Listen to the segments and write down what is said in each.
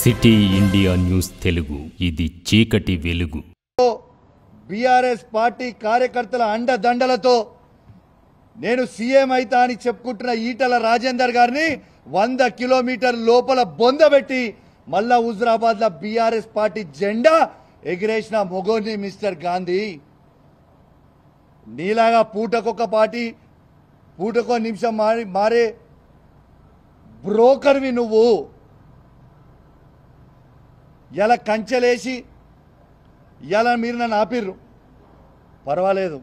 City India news Telugu, ఇది చీకటి వెలుగు. బీఆర్ఎస్ పార్టీ కార్యకర్తల అండదండలతో నేను సీఎం అయితా అని చెప్పుకుంటున్న ఈటల రాజేందర్ గారిని 100 కిలోమీటర్ల లోపల బొందబెట్టి మళ్ళా హుజరాబాద్ లో బీఆర్ఎస్ పార్టీ జెండా ఎగిరేసిన మొగోని మిస్టర్ గాంధీ. నీలాగా పూటకొక పార్టీ పూటకో నిమిషం మారే బ్రోకర్వి నువ్వు. ఇలా కంచెలేసి ఇలా మీరు నన్ను ఆపిర్రు, పర్వాలేదు.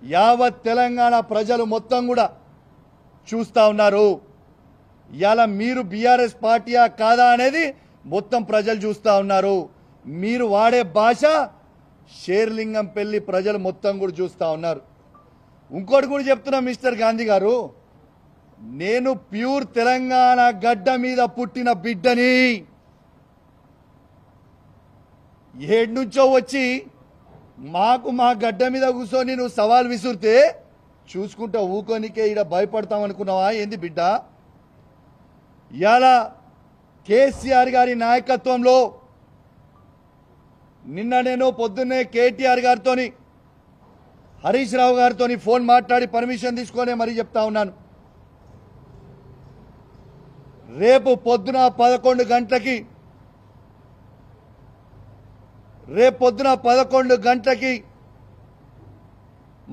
యావత్ తెలంగాణ ప్రజలు మొత్తం కూడా చూస్తూ ఉన్నారు. ఇలా మీరు బీఆర్ఎస్ పార్టీయా కాదా అనేది మొత్తం ప్రజలు చూస్తూ ఉన్నారు. మీరు వాడే భాష షేర్లింగం పెళ్లి ప్రజలు మొత్తం కూడా చూస్తూ ఉన్నారు. ఇంకోటి కూడా చెప్తున్నా మిస్టర్ గాంధీ గారు, నేను ప్యూర్ తెలంగాణ గడ్డ మీద పుట్టిన బిడ్డని. ఏడు నుంచో వచ్చి మా గడ్డ మీద కూర్చొని నువ్వు సవాల్ విసురితే చూసుకుంటా ఊకోనికే ఇక్కడ భయపడతామనుకున్నావా ఏంది బిడ్డ? ఇవాళ కేసీఆర్ గారి నాయకత్వంలో నిన్న నేను పొద్దున్నే కేటీఆర్ గారితో హరీష్ రావు గారితో ఫోన్ మాట్లాడి పర్మిషన్ తీసుకొని మరీ చెప్తా ఉన్నాను. రేపు పొద్దున 11 గంటలకి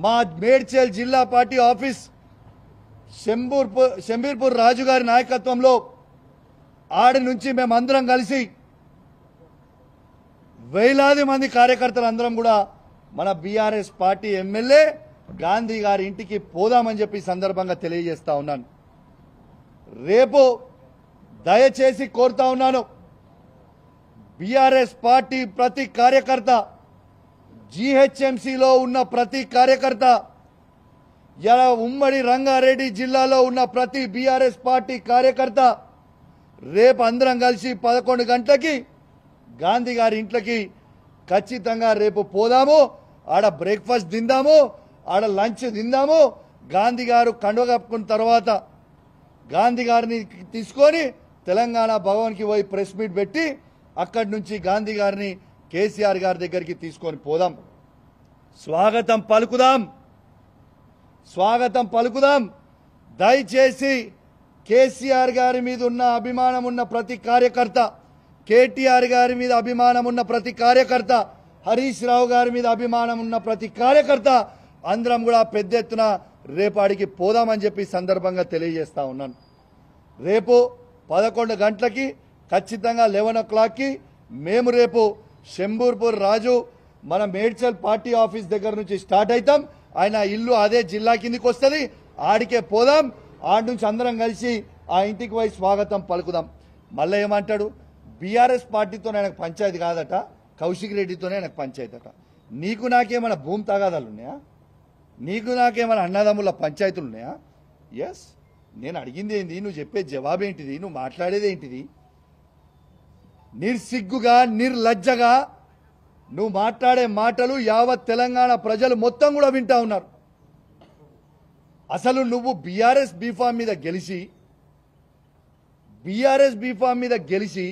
మా మేడ్చల్ జిల్లా పార్టీ ఆఫీస్ శంబీర్పూర్ రాజు గారి నాయకత్వంలో ఆడి నుంచి మేమందరం కలిసి వేలాది మంది కార్యకర్తలు అందరం కూడా మన బీఆర్ఎస్ పార్టీ ఎమ్మెల్యే గాంధీ గారి ఇంటికి పోదామని చెప్పి సందర్భంగా తెలియజేస్తా ఉన్నాను. రేపు దయచేసి కోరుతా ఉన్నాను, బీఆర్ఎస్ పార్టీ ప్రతి కార్యకర్త, జీహెచ్ఎంసీలో ఉన్న ప్రతి కార్యకర్త, ఇలా ఉమ్మడి రంగారెడ్డి జిల్లాలో ఉన్న ప్రతి బీఆర్ఎస్ పార్టీ కార్యకర్త రేపు అందరం కలిసి 11 గంటలకి గాంధీ గారి ఇంట్లోకి ఖచ్చితంగా రేపు పోదాము. ఆడ బ్రేక్ఫాస్ట్ తిందాము, ఆడ లంచ్ తిందాము. గాంధీ గారు కండువ కప్పుకున్న తర్వాత గాంధీ గారిని తీసుకొని తెలంగాణ భవన్కి పోయి ప్రెస్ మీట్ పెట్టి అక్కడి నుంచి గాంధీ గారిని కేసీఆర్ గారి దగ్గరికి తీసుకొని పోదాం. స్వాగతం పలుకుదాం. దయచేసి కేసీఆర్ గారి మీద ఉన్న అభిమానం ఉన్న ప్రతి కార్యకర్త, కేటీఆర్ గారి మీద అభిమానం ఉన్న ప్రతి కార్యకర్త, హరీష్ రావు గారి మీద అభిమానం ఉన్న ప్రతి కార్యకర్త అందరం కూడా పెద్ద ఎత్తున రేపాడికి పోదామని చెప్పి సందర్భంగా తెలియజేస్తా ఉన్నాను. రేపు 11 గంటలకి ఖచ్చితంగా 11 o'clockకి మేము రేపు శంబూర్పూర్ రాజు మన మేడ్చల్ పార్టీ ఆఫీస్ దగ్గర నుంచి స్టార్ట్ అవుతాం. ఆయన ఇల్లు అదే జిల్లా కిందికి వస్తుంది, ఆడికే పోదాం. ఆడి నుంచి అందరం కలిసి ఆ ఇంటికి పోయి స్వాగతం పలుకుదాం. మళ్ళీ ఏమంటాడు, బీఆర్ఎస్ పార్టీతో ఆయనకు పంచాయతీ కాదట, కౌశిక్ రెడ్డితోనే ఆయనకు పంచాయతీ అట. నీకు నాకేమైనా భూమి తగాదాలు ఉన్నాయా? నీకు నాకేమైనా అన్నదమ్ముల పంచాయతీలు ఉన్నాయా? ఎస్, నేను అడిగింది ఏంది, నువ్వు చెప్పే జవాబు ఏంటిది, నువ్వు మాట్లాడేది ఏంటిది? నిర్సిగ్గుగా నిర్లజ్జగా నువ్వు మాట్లాడే మాటలు యావత్ తెలంగాణ ప్రజలు మొత్తం కూడా వింటా ఉన్నారు. అసలు నువ్వు బీఆర్ఎస్ బీఫామ్ మీద గెలిచి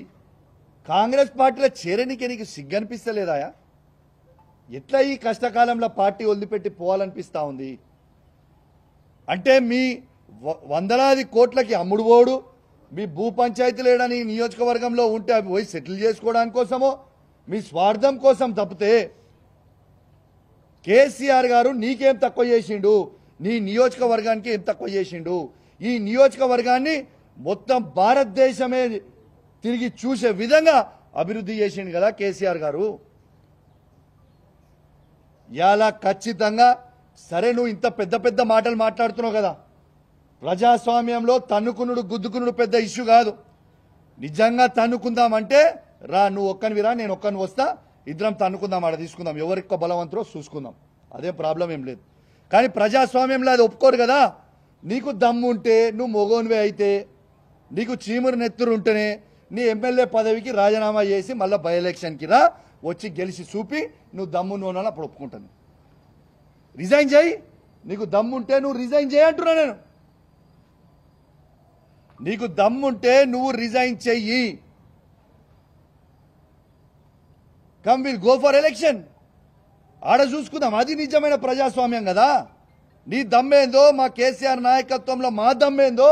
కాంగ్రెస్ పార్టీలో చేరనికి నీకు సిగ్గనిపిస్తలేదా? ఎట్లా ఈ కష్టకాలంలో పార్టీ వదిలిపెట్టి పోవాలనిపిస్తా ఉంది? అంటే మీ వందలాది కోట్లకి అమ్ముడు పోడు, మీ భూ పంచాయతీలు ఏడని నియోజకవర్గంలో ఉంటే అవి పోయి సెటిల్ చేసుకోవడానికి కోసమో మీ స్వార్థం కోసం తప్పితే కేసీఆర్ గారు నీకేం తక్కువ చేసిండు, నీ నియోజకవర్గానికి ఏం తక్కువ చేసిండు? ఈ నియోజకవర్గాన్ని మొత్తం భారతదేశమే తిరిగి చూసే విధంగా అభివృద్ధి చేసిండు కదా కేసీఆర్ గారు. ఇలా ఖచ్చితంగా సరే, నువ్వు ఇంత పెద్ద మాటలు మాట్లాడుతున్నావు కదా, ప్రజాస్వామ్యంలో తన్నుకునుడు గుద్దుకునుడు పెద్ద ఇష్యూ కాదు. నిజంగా తన్నుకుందామంటే రా, నువ్వు ఒక్కనివిరా, నేను ఒక్కని వస్తా, ఇద్దరం తన్నుకుందాం, ఆడ తీసుకుందాం, ఎవరికో బలవంతులో చూసుకుందాం, అదే ప్రాబ్లం ఏం లేదు. కానీ ప్రజాస్వామ్యంలో అది ఒప్పుకోరు కదా. నీకు దమ్ము ఉంటే, నువ్వు మొగోనివే అయితే, నీకు చీమురు నెత్తురు ఉంటేనే నీ ఎమ్మెల్యే పదవికి రాజీనామా చేసి మళ్ళీ బై ఎలక్షన్కి రా, వచ్చి గెలిచి చూపి నువ్వు దమ్ము నువ్వు అప్పుడు ఒప్పుకుంటాను. రిజైన్ చేయి, నీకు దమ్ముంటే నువ్వు రిజైన్ చేయి అంటున్నా నేను. నీకు దమ్ముంటే నువ్వు రిజైన్ చెయ్యి. Come will go for election. ఆడ చూసుకుందాం. అది నిజమైన ప్రజాస్వామ్యం కదా. నీ దమ్మేందో, మా కేసీఆర్ నాయకత్వంలో మా దమ్మేందో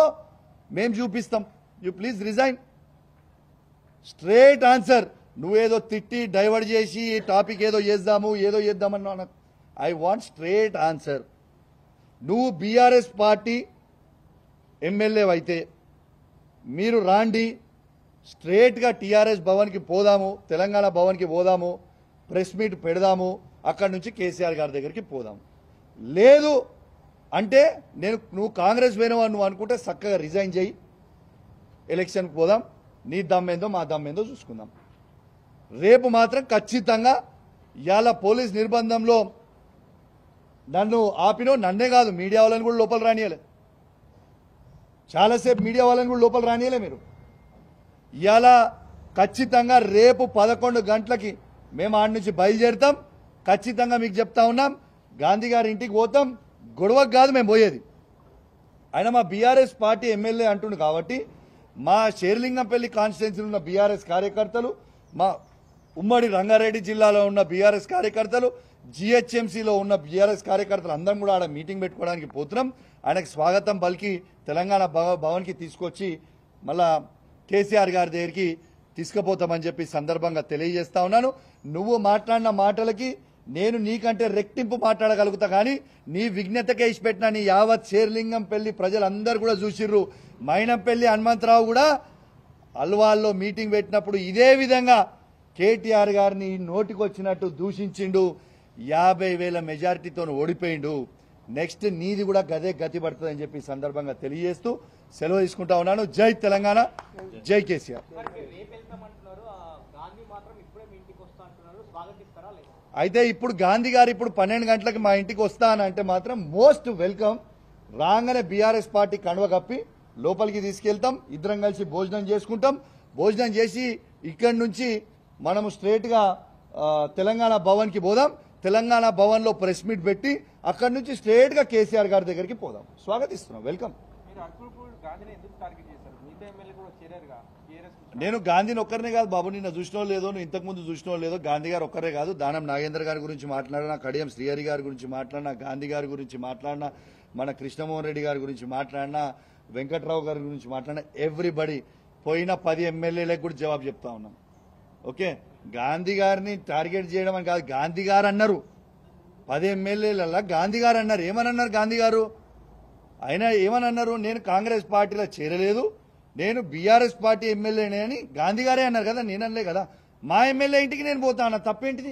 మేము చూపిస్తాం. You please resign. Straight answer. నువ్వేదో తిట్టి డైవర్ట్ చేసి టాపిక్ ఏదో చేద్దామన్నా ఐ వాంట్ స్ట్రేట్ ఆన్సర్. నువ్వు బీఆర్ఎస్ పార్టీ ఎమ్మెల్యే అయితే మీరు రాండి, స్ట్రేట్గా టీఆర్ఎస్ భవన్కి పోదాము, తెలంగాణ భవన్కి పోదాము, ప్రెస్ మీట్ పెడదాము, అక్కడి నుంచి కేసీఆర్ గారి దగ్గరికి పోదాము. లేదు అంటే నువ్వు కాంగ్రెస్ పోయినవా నువ్వు అనుకుంటే చక్కగా రిజైన్ చేయి, ఎలక్షన్కి పోదాం, నీ దమ్మేందో మా దమ్మేందో చూసుకుందాం. రేపు మాత్రం ఖచ్చితంగా ఇవాళ పోలీస్ నిర్బంధంలో నన్ను ఆపినో, నన్నే కాదు మీడియా వాళ్ళని కూడా లోపల రానియలే. చాలాసేపు మీడియా వాళ్ళని కూడా లోపల రానియలే మీరు. ఇవాళ ఖచ్చితంగా రేపు 11 గంటలకి మేము ఆడి నుంచి బయలుదేరుతాం. ఖచ్చితంగా మీకు చెప్తా ఉన్నాం, గాంధీ గారి ఇంటికి పోతాం. గొడవకు కాదు మేము పోయేది. ఆయన మా బీఆర్ఎస్ పార్టీ ఎమ్మెల్యే అంటుండు కాబట్టి మా షేర్లింగంపల్లి కాన్స్టిట్యున్సీలో ఉన్న బీఆర్ఎస్ కార్యకర్తలు, మా ఉమ్మడి రంగారెడ్డి జిల్లాలో ఉన్న బీఆర్ఎస్ కార్యకర్తలు, జిహెచ్ఎంసీలో ఉన్న బీఆర్ఎస్ కార్యకర్తలు అందరం కూడా ఆడ మీటింగ్ పెట్టుకోవడానికి పోతున్నాం. ఆయనకు స్వాగతం పలికి తెలంగాణ భవన్కి తీసుకొచ్చి మళ్ళా కేసీఆర్ గారి దగ్గరికి తీసుకుపోతామని చెప్పి సందర్భంగా తెలియజేస్తా ఉన్నాను. నువ్వు మాట్లాడిన మాటలకి నేను నీకంటే రెట్టింపు మాట్లాడగలుగుతా, కానీ నీ విజ్ఞతకే ఇచ్చిపెట్టిన నీ యావత్ షేర్లింగంపల్లి ప్రజలందరూ కూడా చూసిర్రు. మైనంపల్లి హనుమంతరావు కూడా అల్వాల్లో మీటింగ్ పెట్టినప్పుడు ఇదే విధంగా కేటీఆర్ గారిని నోటికొచ్చినట్టు దూషించిండు. 50,000 మెజారిటీతో ఓడిపోయిండు. నెక్స్ట్ నీది కూడా గదే గతి పడుతుందని చెప్పి సందర్భంగా తెలియజేస్తూ సెలవు తీసుకుంటా ఉన్నాను. జై తెలంగాణ, జై కేసీఆర్. అయితే ఇప్పుడు గాంధీ గారు ఇప్పుడు 12 గంటలకు మా ఇంటికి వస్తా అని అంటే మాత్రం మోస్ట్ వెల్కమ్. రాగానే బీఆర్ఎస్ పార్టీ కండువ కప్పి లోపలికి తీసుకెళ్తాం. ఇద్దరం కలిసి భోజనం చేసుకుంటాం. భోజనం చేసి ఇక్కడి నుంచి మనము స్ట్రేట్గా తెలంగాణ భవన్కి పోదాం. తెలంగాణ భవన్లో ప్రెస్ మీట్ పెట్టి అక్కడి నుంచి స్ట్రేట్గా కేసీఆర్ గారి దగ్గరికి పోదాం. స్వాగతిస్తున్నాం, వెల్కమ్. నేను గాంధీని ఒక్కరినే కాదు బాబు, నిన్న చూసినో లేదో, నువ్వు ఇంతకుముందు చూసినో లేదో, గాంధీ గారు ఒక్కరే కాదు, దానం నాగేంద్ర గారి గురించి మాట్లాడినా, కడియం శ్రీహరి గారి గురించి మాట్లాడినా, గాంధీ గారి గురించి మాట్లాడినా, మన కృష్ణమోహన్ రెడ్డి గారి గురించి మాట్లాడినా, వెంకట్రావు గారి గురించి మాట్లాడినా, ఎవ్రీబడి పోయిన 10 ఎమ్మెల్యేలకు కూడా జవాబు చెప్తా ఉన్నాం. ఓకే, గాంధీ గారిని టార్గెట్ చేయడం అని కాదు, గాంధీ గారు అన్నారు. 10 ఎమ్మెల్యేలలో గాంధీ గారు అన్నారు. ఏమని అన్నారు గాంధీ గారు? ఆయన ఏమని అన్నారు? నేను కాంగ్రెస్ పార్టీలో చేరలేదు, నేను బీఆర్ఎస్ పార్టీ ఎమ్మెల్యేనే అని గాంధీ గారే అన్నారు కదా, నేనలే కదా. మా ఎమ్మెల్యే ఇంటికి నేను పోతా అన్న, తప్పేంటిది?